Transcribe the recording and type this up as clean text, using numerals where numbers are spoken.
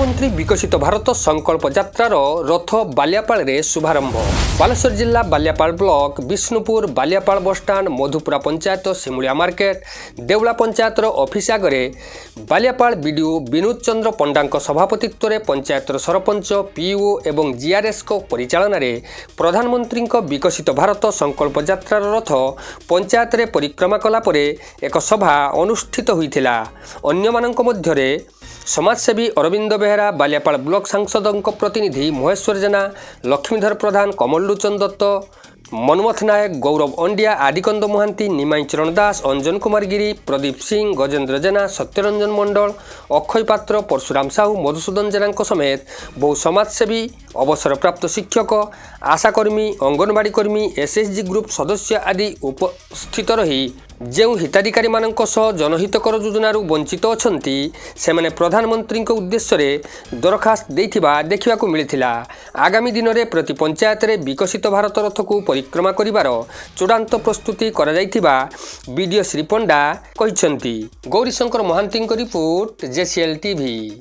प्रधानमंत्री विकसित भारत संकल्प यात्रार रथ बालियापाल शुभारंभ। बालेश्वर जिला Baliapal block Vishnupur Baliapal bus stand Madhupura panchayat Simulia market देवला पंचायतर ऑफिस आगे बालियापाल बीडीओ विनोद चंद्र पंडा सभापतित्व में पंचायतर सरपंच पीओ एवं जीआरएस को परिचालन में प्रधानमंत्री विकसित भारत संकल्प यात्रार रथ पंचायत में परिक्रमा कलापर एक सभा अनुष्ठित होता। अन्यमानंक मध्यरे समाजसेवी अरविंद बेहेरा बालियापाल ब्लॉक सांसदों प्रतिनिधि महेश्वर जेना लक्ष्मीधर प्रधान कमल लोचन दत्त मनमथ नायक गौरव अंडिया आदिकंद महांती निमाई चरण दास अंजन कुमार गिरी प्रदीप सिंह गजेन्द्र जेना सत्यरंजन मंडल अक्षय पात्र परशुराम साहू मधुसूदन जेना समेत बहु समाजसेवी अवसरप्राप्त शिक्षक आशाकर्मी अंगनवाड़ी कर्मी एसएचजी ग्रुप सदस्य आदि उपस्थित रही जो हिताधिकारी मानक सह जनहितकर योजनार वंचित अछंती सेमाने प्रधानमंत्री उद्देश्य दरखास्त देथिबा देखिबाकू मिलिथिला। आगामी दिन में प्रति पंचायत रे विकसित भारत रथ को परिक्रमा करिवार चूड़ांत प्रस्तुति करा जायथिबा बीडीओ श्री पंडा कहिसंती। Gaurishankar Mohanty report JCL TV.